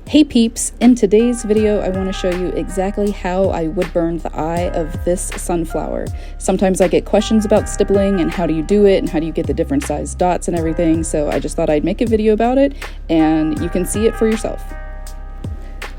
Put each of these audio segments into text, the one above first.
Hey peeps, in today's video I want to show you exactly how I wood burned the eye of this sunflower. Sometimes I get questions about stippling and how do you do it and how do you get the different size dots and everything, so I just thought I'd make a video about it and you can see it for yourself.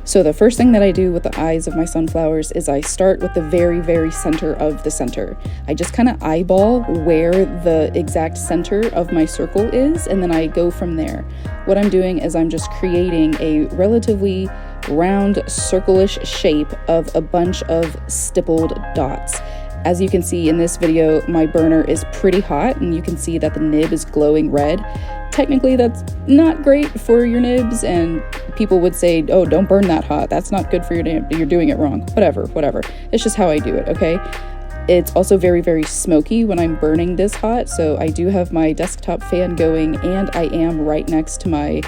So the first thing that I do with the eyes of my sunflowers is I start with the very center of the center. I just kind of eyeball where the exact center of my circle is, and then I go from there. What I'm doing is I'm just creating a relatively round circle-ish shape of a bunch of stippled dots. As you can see in this video, my burner is pretty hot and you can see that the nib is glowing red. Technically that's not great for your nibs, and people would say, oh, don't burn that hot, that's not good for your nib, you're doing it wrong. Whatever, it's just how I do it, okay? It's also very smoky when I'm burning this hot, so I do have my desktop fan going and I am right next to my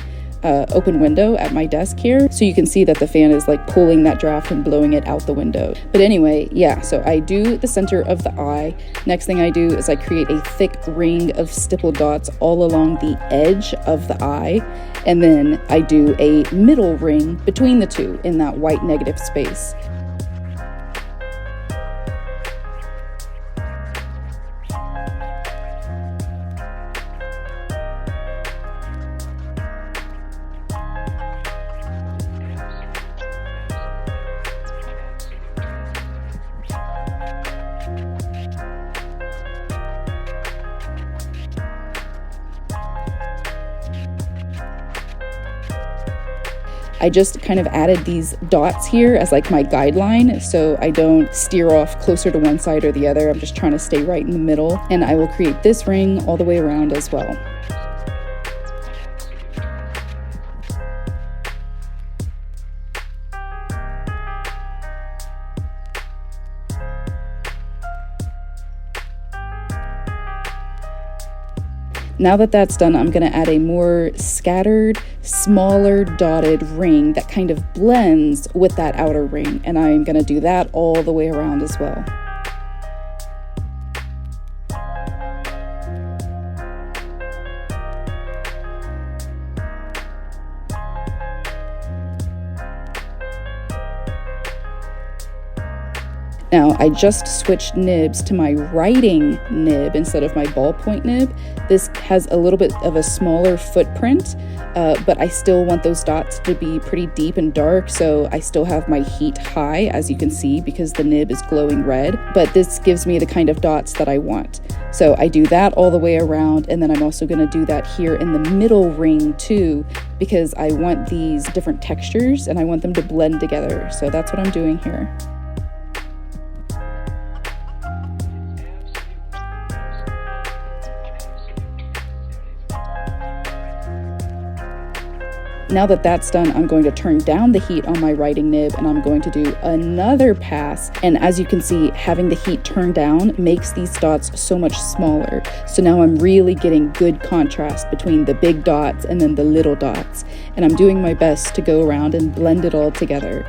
open window at my desk here, so you can see that the fan is like pulling that draft and blowing it out the window. But anyway, yeah, so I do the center of the eye. Next thing I do is I create a thick ring of stippled dots all along the edge of the eye, and then I do a middle ring between the two in that white negative space. I just kind of added these dots here as like my guideline, so I don't steer off closer to one side or the other. I'm just trying to stay right in the middle, and I will create this ring all the way around as well. Now that that's done, I'm going to add a more scattered, smaller dotted ring that kind of blends with that outer ring, and I'm going to do that all the way around as well. Now, I just switched nibs to my writing nib instead of my ballpoint nib. This has a little bit of a smaller footprint, but I still want those dots to be pretty deep and dark, so I still have my heat high, as you can see, because the nib is glowing red, but this gives me the kind of dots that I want. So I do that all the way around, and then I'm also going to do that here in the middle ring too, because I want these different textures and I want them to blend together. So that's what I'm doing here. Now that that's done, I'm going to turn down the heat on my writing nib and I'm going to do another pass. And as you can see, having the heat turned down makes these dots so much smaller. So now I'm really getting good contrast between the big dots and then the little dots. And I'm doing my best to go around and blend it all together.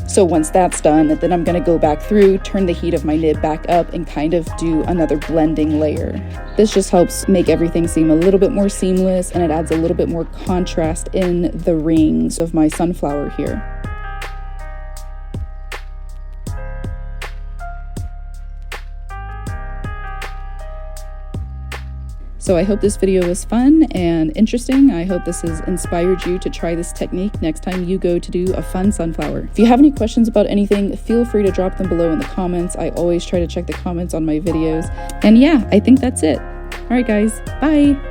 So once that's done, then I'm going to go back through, turn the heat of my nib back up, and kind of do another blending layer. This just helps make everything seem a little bit more seamless, and it adds a little bit more contrast in the rings of my sunflower here. So I hope this video was fun and interesting. I hope this has inspired you to try this technique next time you go to do a fun sunflower. If you have any questions about anything, feel free to drop them below in the comments. I always try to check the comments on my videos. And yeah, I think that's it. All right, guys, bye.